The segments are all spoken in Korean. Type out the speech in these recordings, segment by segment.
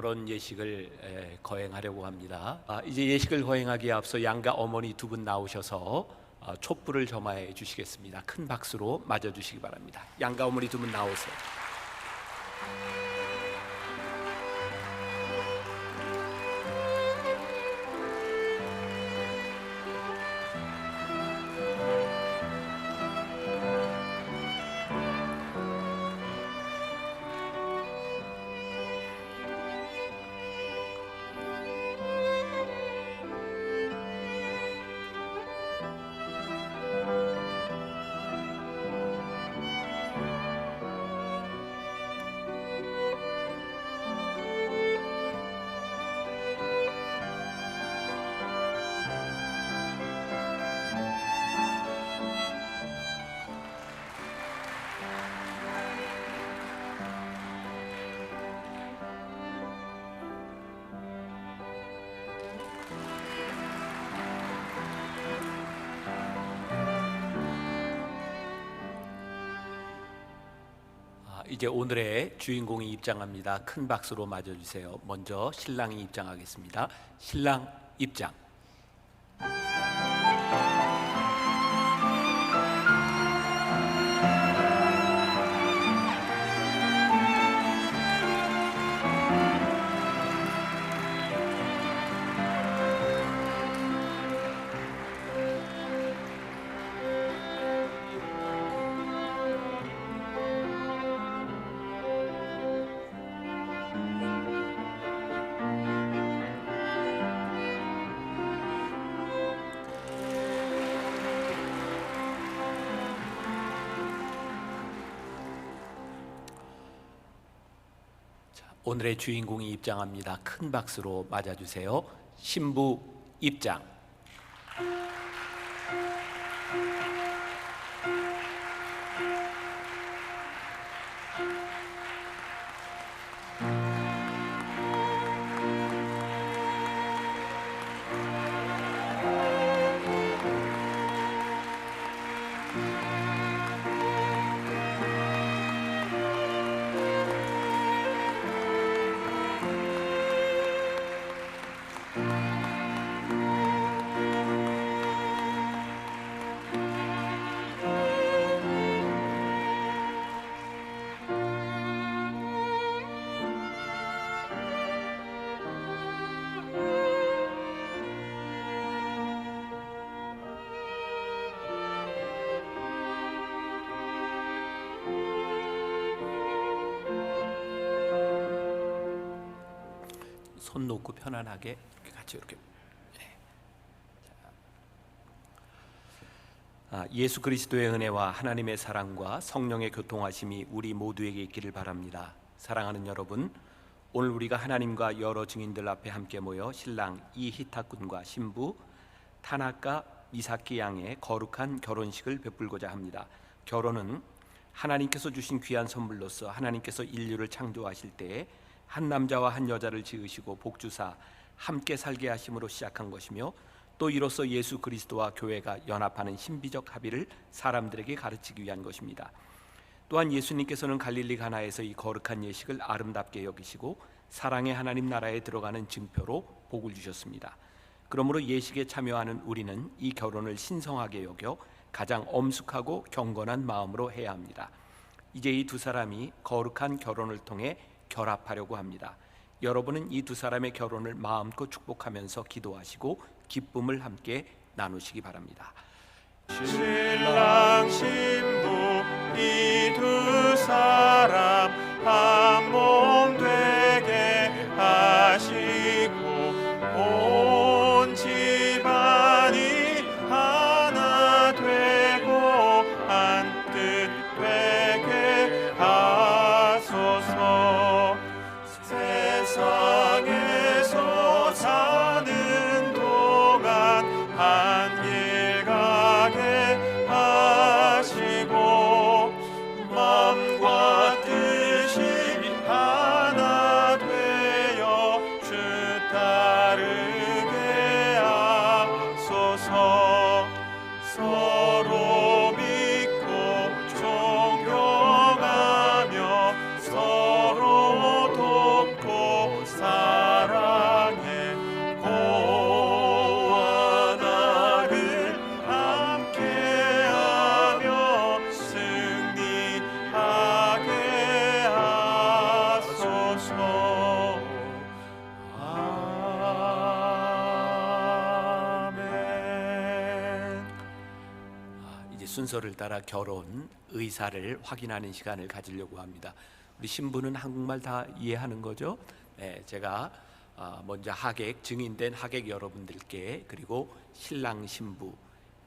결혼 예식을 거행하려고 합니다. 이제 예식을 거행하기에 앞서 양가 어머니 두 분 나오셔서 촛불을 점화해 주시겠습니다. 큰 박수로 맞아 주시기 바랍니다. 양가 어머니 두 분 나오세요. 이제 오늘의 주인공이 입장합니다. 큰 박수로 맞아주세요. 먼저 신랑이 입장하겠습니다. 신랑 입장. 오늘의 주인공이 입장합니다. 큰 박수로 맞아주세요. 신부 입장. 손 놓고 편안하게 이렇게 같이 이렇게. 예수 그리스도의 은혜와 하나님의 사랑과 성령의 교통하심이 우리 모두에게 있기를 바랍니다. 사랑하는 여러분, 오늘 우리가 하나님과 여러 증인들 앞에 함께 모여 신랑 이히타 군과 신부 타나카 미사키 양의 거룩한 결혼식을 베풀고자 합니다. 결혼은 하나님께서 주신 귀한 선물로서 하나님께서 인류를 창조하실 때에 한 남자와 한 여자를 지으시고 복주사 함께 살게 하심으로 시작한 것이며, 또 이로써 예수 그리스도와 교회가 연합하는 신비적 합의를 사람들에게 가르치기 위한 것입니다. 또한 예수님께서는 갈릴리 가나에서 이 거룩한 예식을 아름답게 여기시고 사랑의 하나님 나라에 들어가는 증표로 복을 주셨습니다. 그러므로 예식에 참여하는 우리는 이 결혼을 신성하게 여겨 가장 엄숙하고 경건한 마음으로 해야 합니다. 이제 이 두 사람이 거룩한 결혼을 통해 결합하려고 합니다. 여러분은 이 두 사람의 결혼을 마음껏 축복하면서 기도하시고 기쁨을 함께 나누시기 바랍니다. 신랑 신부 이 두 사람 한 몸 되게 하시고 온 집안이 하나 되고 한 뜻 되게 하소서. 세상에서 사는 동안 한 길 가게 하시고 마음과 뜻이 하나 되어 주 따르게 하소서. 서로 믿고 존경하며 서로 돕고 순서를 따라 결혼 의사를 확인하는 시간을 가지려고 합니다. 우리 신부는 한국말 다 이해하는 거죠? 네, 제가 먼저 하객, 증인된 하객 여러분들께, 그리고 신랑 신부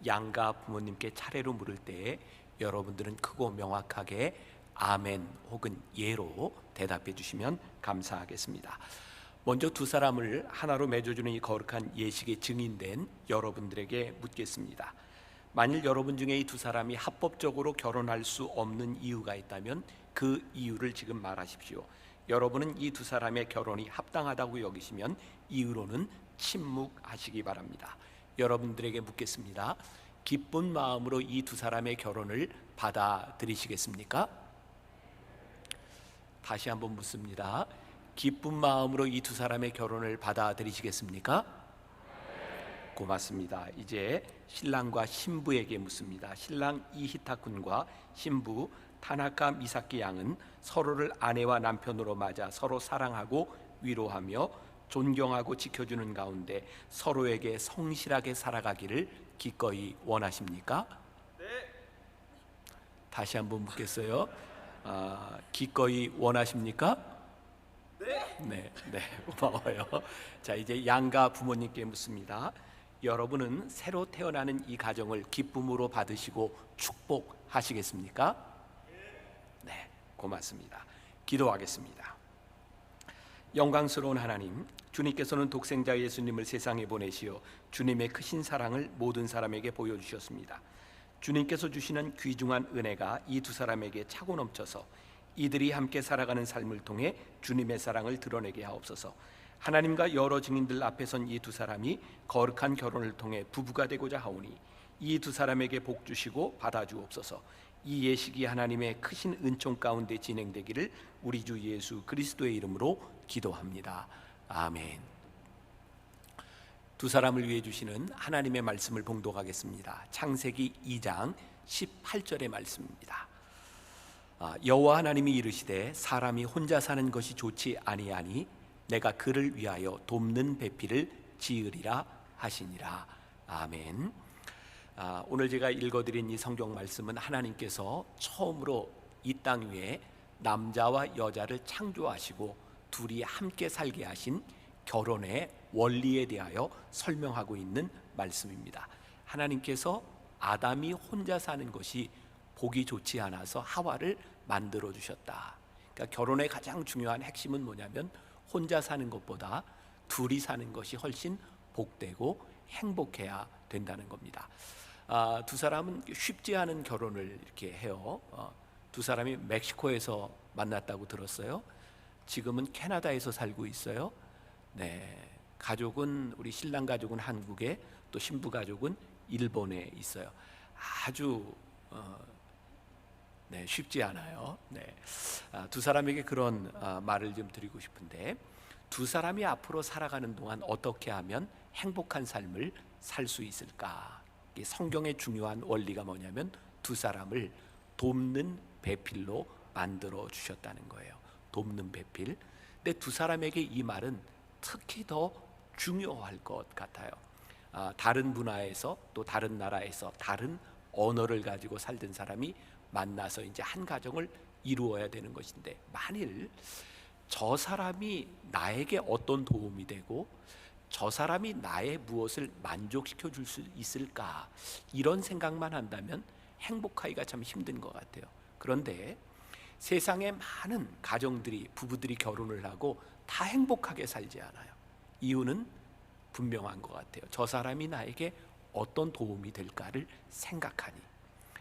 양가 부모님께 차례로 물을 때 여러분들은 크고 명확하게 아멘 혹은 예로 대답해 주시면 감사하겠습니다. 먼저 두 사람을 하나로 맺어주는 이 거룩한 예식에 증인된 여러분들에게 묻겠습니다. 만일 여러분 중에 이 두 사람이 합법적으로 결혼할 수 없는 이유가 있다면 그 이유를 지금 말하십시오. 여러분은 이 두 사람의 결혼이 합당하다고 여기시면 이유로는 침묵하시기 바랍니다. 여러분들에게 묻겠습니다. 기쁜 마음으로 이 두 사람의 결혼을 받아들이시겠습니까? 다시 한번 묻습니다. 기쁜 마음으로 이 두 사람의 결혼을 받아들이시겠습니까? 고맙습니다. 이제 신랑과 신부에게 묻습니다. 신랑 이히타 군과 신부 타나카 미사키 양은 서로를 아내와 남편으로 맞아 서로 사랑하고 위로하며 존경하고 지켜주는 가운데 서로에게 성실하게 살아가기를 기꺼이 원하십니까? 네. 다시 한번 묻겠어요. 기꺼이 원하십니까? 네, 고마워요. 자, 이제 양가 부모님께 묻습니다. 여러분은 새로 태어나는 이 가정을 기쁨으로 받으시고 축복하시겠습니까? 네, 고맙습니다. 기도하겠습니다. 영광스러운 하나님, 주님께서는 독생자 예수님을 세상에 보내시어 주님의 크신 사랑을 모든 사람에게 보여주셨습니다. 주님께서 주시는 귀중한 은혜가 이 두 사람에게 차고 넘쳐서 이들이 함께 살아가는 삶을 통해 주님의 사랑을 드러내게 하옵소서. 하나님과 여러 증인들 앞에 선 이 두 사람이 거룩한 결혼을 통해 부부가 되고자 하오니 이 두 사람에게 복 주시고 받아주옵소서. 이 예식이 하나님의 크신 은총 가운데 진행되기를 우리 주 예수 그리스도의 이름으로 기도합니다. 아멘. 두 사람을 위해 주시는 하나님의 말씀을 봉독하겠습니다. 창세기 2장 18절의 말씀입니다. 여호와 하나님이 이르시되 사람이 혼자 사는 것이 좋지 아니하니 내가 그를 위하여 돕는 배필을 지으리라 하시니라. 아멘. 오늘 제가 읽어드린 이 성경 말씀은 하나님께서 처음으로 이 땅 위에 남자와 여자를 창조하시고 둘이 함께 살게 하신 결혼의 원리에 대하여 설명하고 있는 말씀입니다. 하나님께서 아담이 혼자 사는 것이 보기 좋지 않아서 하와를 만들어 주셨다. 그러니까 결혼의 가장 중요한 핵심은 뭐냐면 혼자 사는 것보다 둘이 사는 것이 훨씬 복되고 행복해야 된다는 겁니다. 두 사람은 쉽지 않은 결혼을 이렇게 해요. 두 사람이 멕시코에서 만났다고 들었어요. 지금은 캐나다에서 살고 있어요. 네, 가족은 우리 신랑 가족은 한국에, 또 신부 가족은 일본에 있어요. 아주 쉽지 않아요. 두 사람에게 그런 말을 좀 드리고 싶은데, 두 사람이 앞으로 살아가는 동안 어떻게 하면 행복한 삶을 살 수 있을까? 성경의 중요한 원리가 뭐냐면 두 사람을 돕는 배필로 만들어 주셨다는 거예요. 돕는 배필. 근데 두 사람에게 이 말은 특히 더 중요할 것 같아요. 다른 문화에서, 또 다른 나라에서 다른 언어를 가지고 살던 사람이 만나서 이제 한 가정을 이루어야 되는 것인데, 만일 저 사람이 나에게 어떤 도움이 되고 저 사람이 나의 무엇을 만족시켜 줄 수 있을까, 이런 생각만 한다면 행복하기가 참 힘든 것 같아요. 그런데 세상에 많은 가정들이, 부부들이 결혼을 하고 다 행복하게 살지 않아요. 이유는 분명한 것 같아요. 저 사람이 나에게 어떤 도움이 될까를 생각하니.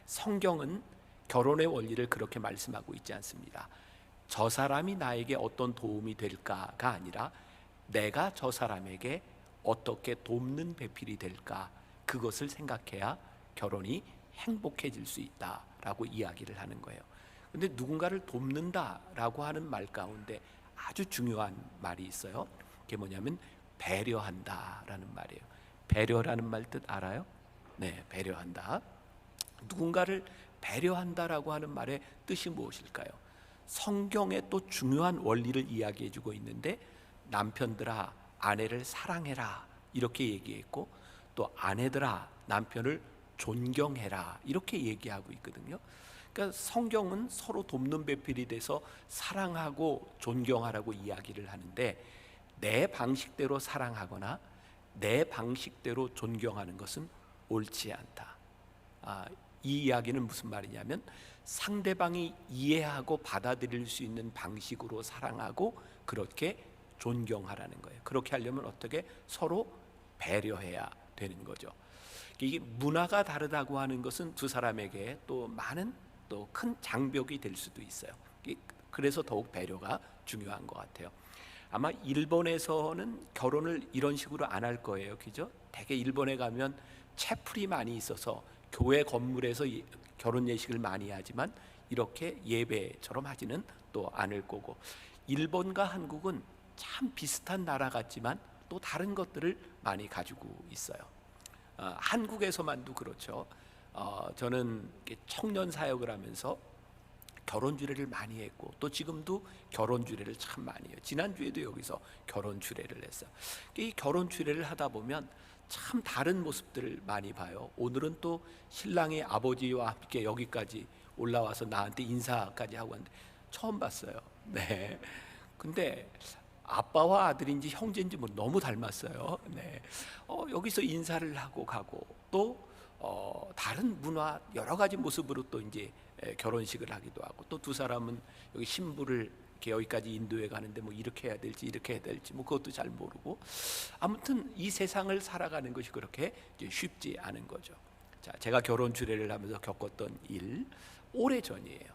성경은 결혼의 원리를 그렇게 말씀하고 있지 않습니다. 저 사람이 나에게 어떤 도움이 될까가 아니라 내가 저 사람에게 어떻게 돕는 배필이 될까, 그것을 생각해야 결혼이 행복해질 수 있다라고 이야기를 하는 거예요. 근데 누군가를 돕는다라고 하는 말 가운데 아주 중요한 말이 있어요. 그게 뭐냐면 배려한다라는 말이에요. 배려라는 말 뜻 알아요? 네, 배려한다. 누군가를 배려한다라고 하는 말의 뜻이 무엇일까요? 성경에 또 중요한 원리를 이야기해 주고 있는데, 남편들아 아내를 사랑해라 이렇게 얘기했고, 또 아내들아 남편을 존경해라 이렇게 얘기하고 있거든요. 그러니까 성경은 서로 돕는 배필이 돼서 사랑하고 존경하라고 이야기를 하는데 내 방식대로 사랑하거나 내 방식대로 존경하는 것은 옳지 않다. 이 이야기는 무슨 말이냐면 상대방이 이해하고 받아들일 수 있는 방식으로 사랑하고 그렇게 존경하라는 거예요. 그렇게 하려면 어떻게 서로 배려해야 되는 거죠. 이게 문화가 다르다고 하는 것은 두 사람에게 또 많은 또 큰 장벽이 될 수도 있어요. 그래서 더욱 배려가 중요한 것 같아요. 아마 일본에서는 결혼을 이런 식으로 안 할 거예요. 그죠? 대개 일본에 가면 채플이 많이 있어서 교회 건물에서 결혼 예식을 많이 하지만 이렇게 예배처럼 하지는 또 않을 거고, 일본과 한국은 참 비슷한 나라 같지만 또 다른 것들을 많이 가지고 있어요. 한국에서만도 그렇죠. 저는 청년 사역을 하면서 결혼 주례를 많이 했고 또 지금도 결혼 주례를 참 많이 해요. 지난주에도 여기서 결혼 주례를 했어요. 이 결혼 주례를 하다 보면 참 다른 모습들을 많이 봐요. 오늘은 또 신랑의 아버지와 함께 여기까지 올라와서 나한테 인사까지 하고 왔는데 처음 봤어요. 네. 근데 아빠와 아들인지 형제인지 뭐 너무 닮았어요. 네. 여기서 인사를 하고 가고 또 다른 문화 여러 가지 모습으로 또 이제 결혼식을 하기도 하고 또 두 사람은 여기 신부를 이렇게 여기까지 인도해 가는데 뭐 이렇게 해야 될지 이렇게 해야 될지 뭐 그것도 잘 모르고, 아무튼 이 세상을 살아가는 것이 그렇게 쉽지 않은 거죠. 자, 제가 결혼 주례를 하면서 겪었던 일, 오래전이에요.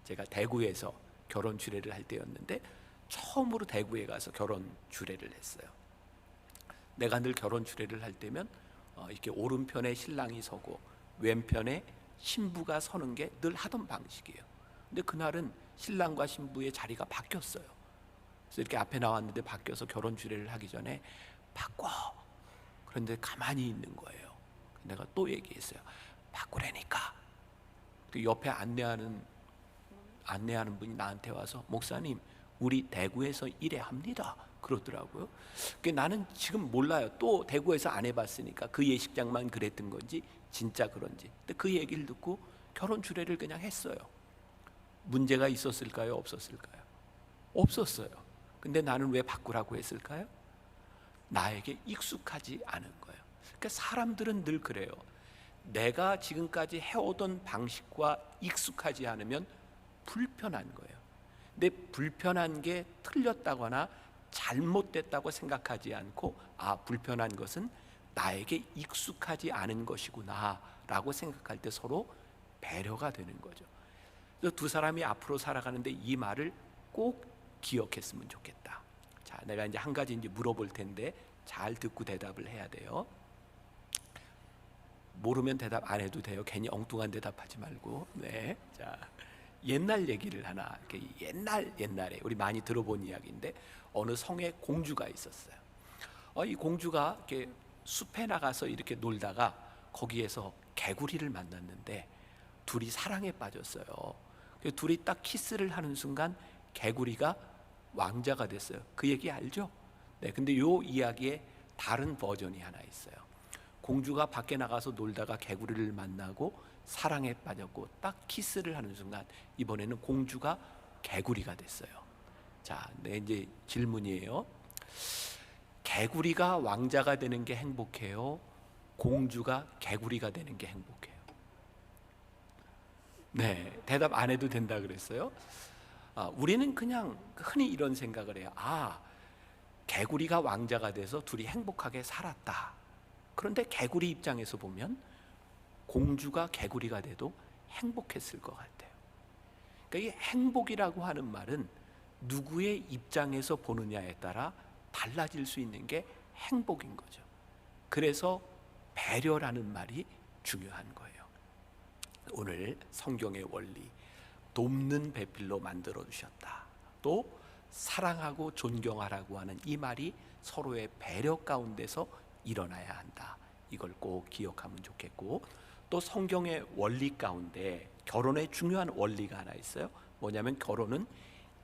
제가 대구에서 결혼 주례를 할 때였는데 처음으로 대구에 가서 결혼 주례를 했어요. 내가 늘 결혼 주례를 할 때면 이렇게 오른편에 신랑이 서고 왼편에 신부가 서는 게 늘 하던 방식이에요. 근데 그날은 신랑과 신부의 자리가 바뀌었어요. 그래서 이렇게 앞에 나왔는데 바뀌어서 결혼 주례를 하기 전에 바꿔. 그런데 가만히 있는 거예요. 내가 또 얘기했어요. 바꾸라니까. 그 옆에 안내하는 분이 나한테 와서 목사님, 우리 대구에서 이래 합니다. 그러더라고요. 나는 지금 몰라요. 또 대구에서 안 해봤으니까 그 예식장만 그랬던 건지 진짜 그런지. 근데 그 얘기를 듣고 결혼 주례를 그냥 했어요. 문제가 있었을까요? 없었을까요? 없었어요. 근데 나는 왜 바꾸라고 했을까요? 나에게 익숙하지 않은 거예요. 그러니까 사람들은 늘 그래요. 내가 지금까지 해오던 방식과 익숙하지 않으면 불편한 거예요. 근데 불편한 게 틀렸다거나 잘못됐다고 생각하지 않고, 불편한 것은 나에게 익숙하지 않은 것이구나 라고 생각할 때 서로 배려가 되는 거죠. 그래서 두 사람이 앞으로 살아가는데 이 말을 꼭 기억했으면 좋겠다. 자, 내가 이제 한 가지 이제 물어볼 텐데 잘 듣고 대답을 해야 돼요. 모르면 대답 안 해도 돼요. 괜히 엉뚱한 대답하지 말고. 네. 자, 옛날 얘기를 하나, 옛날에 우리 많이 들어본 이야기인데 어느 성에 공주가 있었어요. 이 공주가 이렇게 숲에 나가서 이렇게 놀다가 거기에서 개구리를 만났는데 둘이 사랑에 빠졌어요. 둘이 딱 키스를 하는 순간 개구리가 왕자가 됐어요. 그 얘기 알죠? 네. 근데 요 이야기에 다른 버전이 하나 있어요. 공주가 밖에 나가서 놀다가 개구리를 만나고 사랑에 빠졌고 딱 키스를 하는 순간 이번에는 공주가 개구리가 됐어요. 자, 네, 이제 질문이에요. 개구리가 왕자가 되는 게 행복해요? 공주가 개구리가 되는 게 행복해요? 네, 대답 안 해도 된다 그랬어요. 우리는 그냥 흔히 이런 생각을 해요. 개구리가 왕자가 돼서 둘이 행복하게 살았다. 그런데 개구리 입장에서 보면 공주가 개구리가 돼도 행복했을 것 같아요. 그러니까 이 행복이라고 하는 말은 누구의 입장에서 보느냐에 따라 달라질 수 있는 게 행복인 거죠. 그래서 배려라는 말이 중요한 거예요. 오늘 성경의 원리, 돕는 배필로 만들어 주셨다. 또 사랑하고 존경하라고 하는 이 말이 서로의 배려 가운데서 일어나야 한다. 이걸 꼭 기억하면 좋겠고, 또 성경의 원리 가운데 결혼의 중요한 원리가 하나 있어요. 뭐냐면 결혼은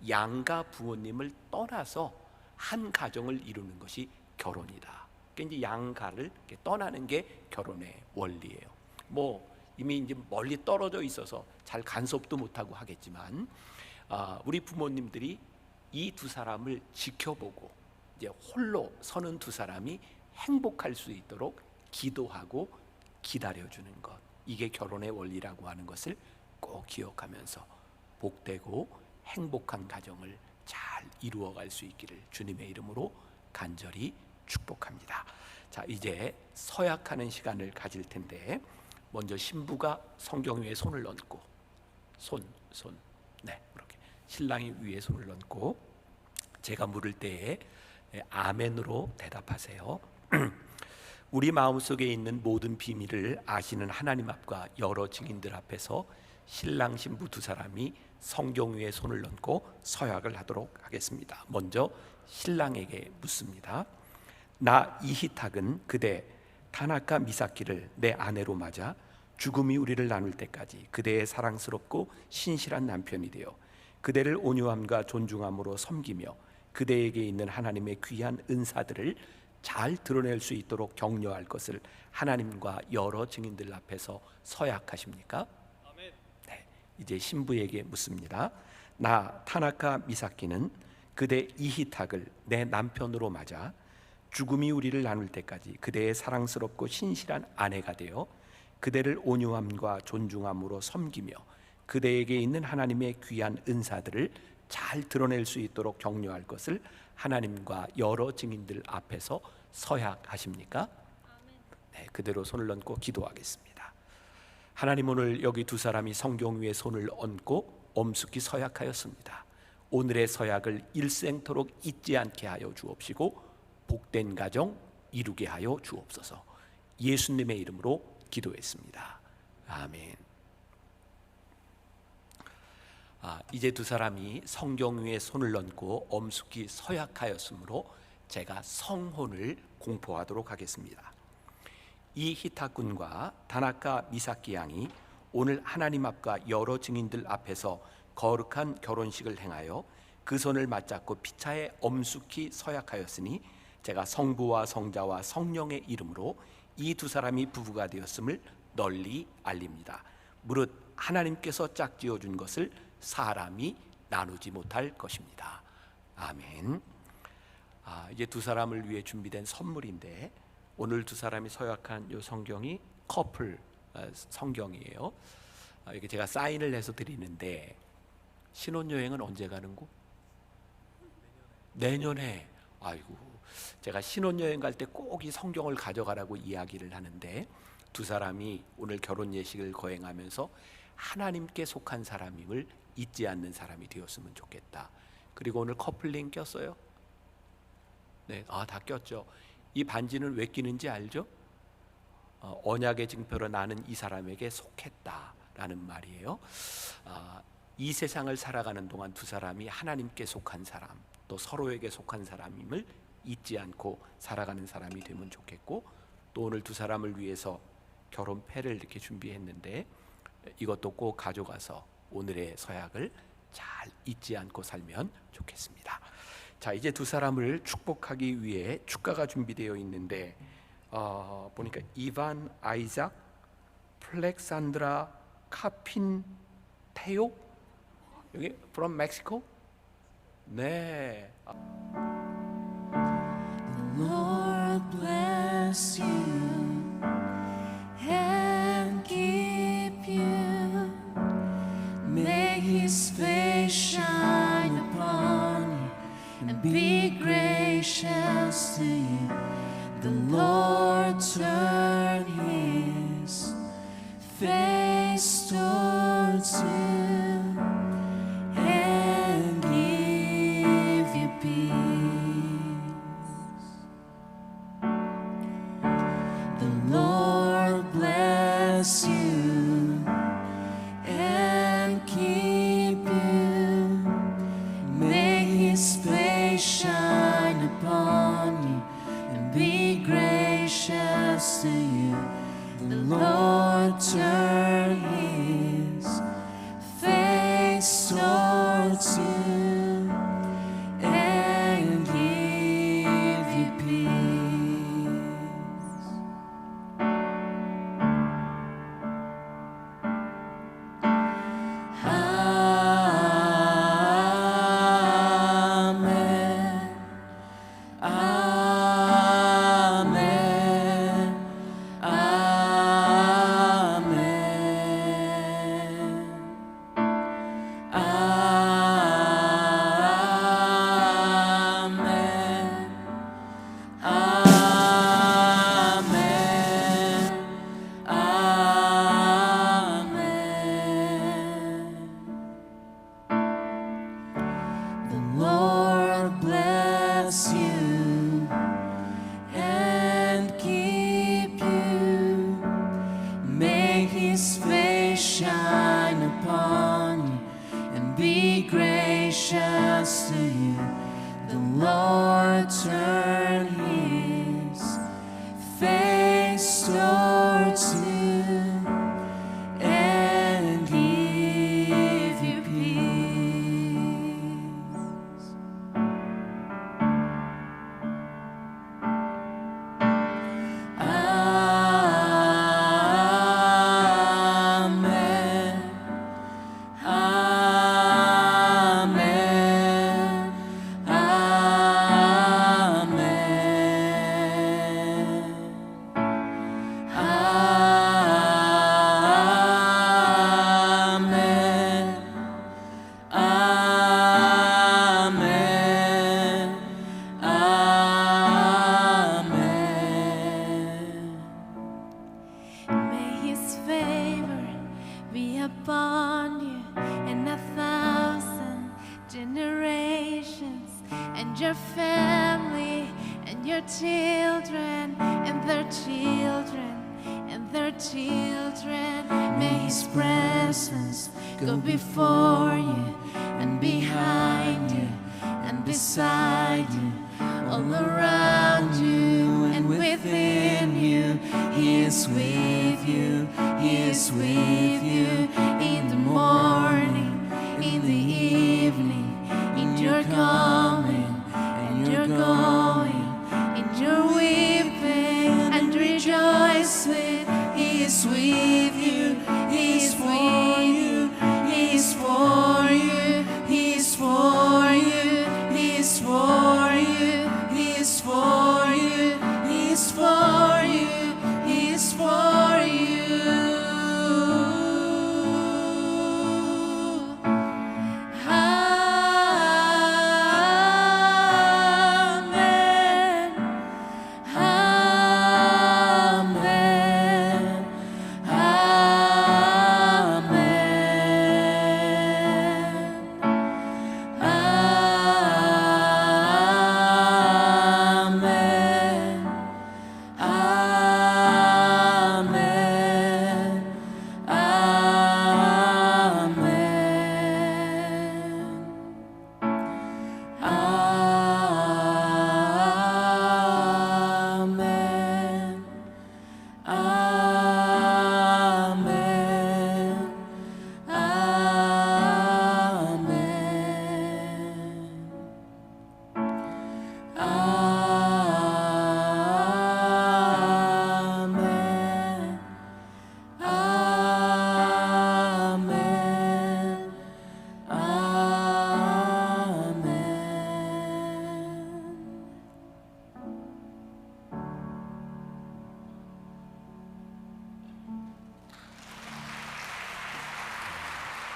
양가 부모님을 떠나서 한 가정을 이루는 것이 결혼이다. 그러니까 이제 양가를 떠나는 게 결혼의 원리예요. 뭐 이미 이제 멀리 떨어져 있어서 잘 간섭도 못하고 하겠지만 우리 부모님들이 이 두 사람을 지켜보고 이제 홀로 서는 두 사람이 행복할 수 있도록 기도하고 기다려주는 것, 이게 결혼의 원리라고 하는 것을 꼭 기억하면서 복되고 행복한 가정을 잘 이루어갈 수 있기를 주님의 이름으로 간절히 축복합니다. 자, 이제 서약하는 시간을 가질 텐데 먼저 신부가 성경 위에 손을 얹고 네, 이렇게 신랑이 위에 손을 얹고 제가 물을 때에 아멘으로 대답하세요. 우리 마음속에 있는 모든 비밀을 아시는 하나님 앞과 여러 증인들 앞에서 신랑 신부 두 사람이 성경 위에 손을 얹고 서약을 하도록 하겠습니다. 먼저 신랑에게 묻습니다. 나 이히탁은 그대 다나카 미사키를 내 아내로 맞아 죽음이 우리를 나눌 때까지 그대의 사랑스럽고 신실한 남편이 되어 그대를 온유함과 존중함으로 섬기며 그대에게 있는 하나님의 귀한 은사들을 잘 드러낼 수 있도록 격려할 것을 하나님과 여러 증인들 앞에서 서약하십니까? 아멘. 네, 이제 신부에게 묻습니다. 나 타나카 미사키는 그대 이히탁을 내 남편으로 맞아 죽음이 우리를 나눌 때까지 그대의 사랑스럽고 신실한 아내가 되어 그대를 온유함과 존중함으로 섬기며 그대에게 있는 하나님의 귀한 은사들을 잘 드러낼 수 있도록 격려할 것을 하나님과 여러 증인들 앞에서 서약하십니까? 네, 그대로 손을 얹고 기도하겠습니다. 하나님, 오늘 여기 두 사람이 성경 위에 손을 얹고 엄숙히 서약하였습니다. 오늘의 서약을 일생토록 잊지 않게 하여 주옵시고 복된 가정 이루게 하여 주옵소서. 예수님의 이름으로 기도했습니다. 아멘. 이제 두 사람이 성경 위에 손을 얹고 엄숙히 서약하였으므로 제가 성혼을 공포하도록 하겠습니다. 이 히타군과 다나카 미사키 양이 오늘 하나님 앞과 여러 증인들 앞에서 거룩한 결혼식을 행하여 그 손을 맞잡고 피차에 엄숙히 서약하였으니 제가 성부와 성자와 성령의 이름으로 이 두 사람이 부부가 되었음을 널리 알립니다. 무릇 하나님께서 짝지어 준 것을 사람이 나누지 못할 것입니다. 아멘. 이제 두 사람을 위해 준비된 선물인데 오늘 두 사람이 서약한 이 성경이 커플 성경이에요. 이게 제가 사인을 해서 드리는데 신혼여행은 언제 가는 거? 내년에. 아이고, 제가 신혼여행 갈 때 꼭 이 성경을 가져가라고 이야기를 하는데 두 사람이 오늘 결혼 예식을 거행하면서 하나님께 속한 사람임을 잊지 않는 사람이 되었으면 좋겠다. 그리고 오늘 커플링 꼈어요? 네, 다 꼈죠. 이 반지는 왜 끼는지 알죠? 언약의 증표로 나는 이 사람에게 속했다라는 말이에요. 이 세상을 살아가는 동안 두 사람이 하나님께 속한 사람, 또 서로에게 속한 사람임을 잊지 않고 살아가는 사람이 되면 좋겠고, 또 오늘 두 사람을 위해서 결혼패를 이렇게 준비했는데 이것도 꼭 가져가서 오늘의 서약을 잘 잊지 않고 살면 좋겠습니다. 자, 이제 두 사람을 축복하기 위해 축가가 준비되어 있는데 보니까 이반 아이작 플렉산드라 카핀테요, 여기 from Mexico. 네. Lord bless you and keep you. May His face shine upon you and be gracious to you. The Lord turn His face towards you and give you peace. The Lord bless you and keep you. May His face shine upon you and be gracious to you. The Lord turn His face towards you and give you peace. shine upon you and be gracious to you. The Lord turn his face towards you and give you peace. Amen. Amen. May his favor be upon you in 1,000 generations, and your family, and your children, and their children, and their children. May his presence go before you, and behind you, and beside you, all around you, and within you. He is with you, he is with you, in the morning, in the evening, in your coming, and your going, in your weeping and rejoicing. He is with you, he is for you, he is for you, he is for you, he is for you, he is for you, he is for you, he is for you. Amen. Amen.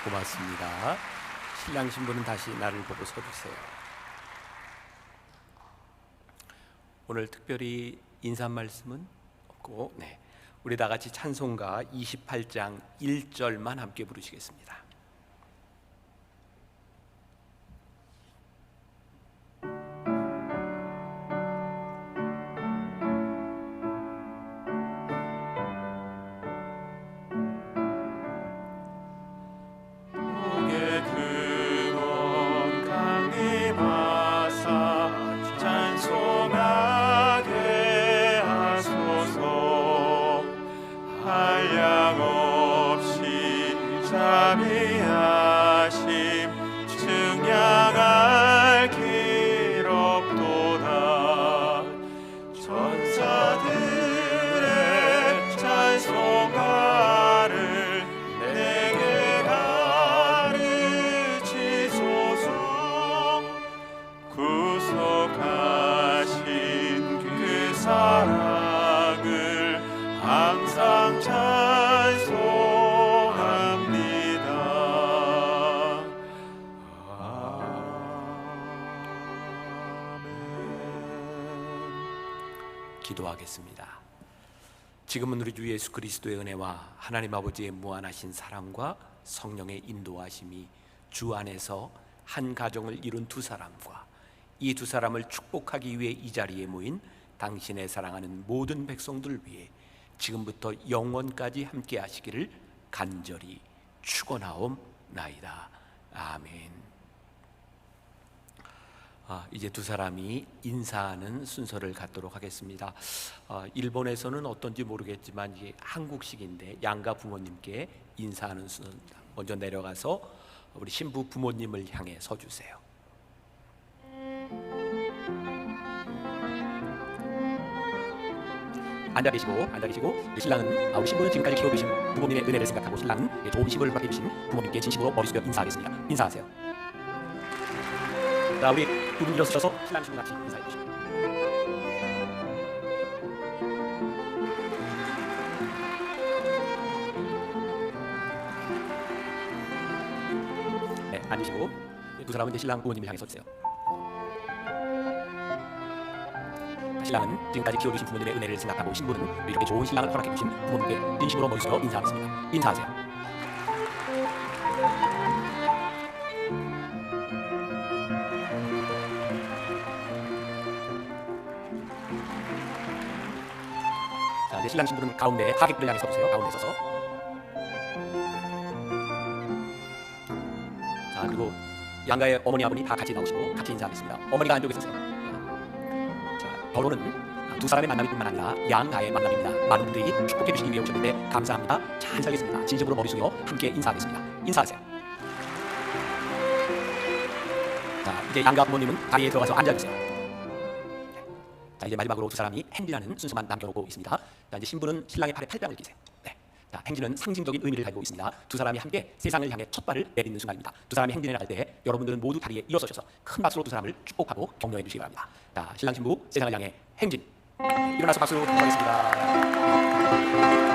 고맙습니다. 신랑 신부는 다시 나를 보고 서주세요. 오늘 특별히 인사 말씀은 없고, 우리 다 같이 찬송가 28장 1절만 함께 부르시겠습니다. 기도하겠습니다. 지금은 우리 주 예수 그리스도의 은혜와 하나님 아버지의 무한하신 사랑과 성령의 인도하심이 주 안에서 한 가정을 이룬 두 사람과 이 두 사람을 축복하기 위해 이 자리에 모인 당신의 사랑하는 모든 백성들 위해 지금부터 영원까지 함께 하시기를 간절히 축원하옵나이다. 아멘. 이제 두 사람이 인사하는 순서를 갖도록 하겠습니다. 일본에서는 어떤지 모르겠지만 이게 한국식인데 양가 부모님께 인사하는 순서입니다. 먼저 내려가서 우리 신부 부모님을 향해 서주세요. 앉아 계시고 우리 신랑은 우리 신부는 지금까지 키워주신 부모님의 은혜를 생각하고 신랑은 좋은 시부를 받게 주신 부모님께 진심으로 머리 숙여 인사하겠습니다. 인사하세요. 자, 우리 두 분 일어서셔서 신랑 신부 같이 인사해 주시죠. 네, 앉으시고 두 사람은 이제 신랑 부모님을 향해 서주세요. 신랑은 지금까지 키워주신 부모님의 은혜를 생각하고 신부는 이렇게 좋은 신랑을 허락해 주신 부모님께 진심으로 머리 숙여 인사하겠습니다. 인사하세요. 자, 이제 신랑 신부는 가운데 하객들을 향해 서주세요. 가운데 서서. 자, 그리고 양가의 어머니 아버니 다 같이 나오시고 같이 인사하겠습니다. 어머니가 안쪽에 서세요. 자, 결혼은 두 사람의 만남이 뿐만 아니라 양가의 만남입니다. 많은 분들이 축복해 주시기 위해 오셨는데 감사합니다. 잘 살겠습니다. 진심으로 머리 숙여 함께 인사하겠습니다. 인사하세요. 자, 이제 양가 부모님은 자리에 들어가서 앉아주세요. 자, 이제 마지막으로 두 사람이 행진하는 순서만 남겨놓고 있습니다. 자, 이제 신부는 신랑의 팔에 팔짱을 끼세요. 네. 자, 행진은 상징적인 의미를 가지고 있습니다. 두 사람이 함께 세상을 향해 첫 발을 내딛는 순간입니다. 두 사람이 행진을 할 때 여러분들은 모두 다리에 일어서셔서 큰 박수로 두 사람을 축복하고 격려해 주시기 바랍니다. 자, 신랑 신부 세상을 향해 행진. 일어나서 박수로 축복하겠습니다.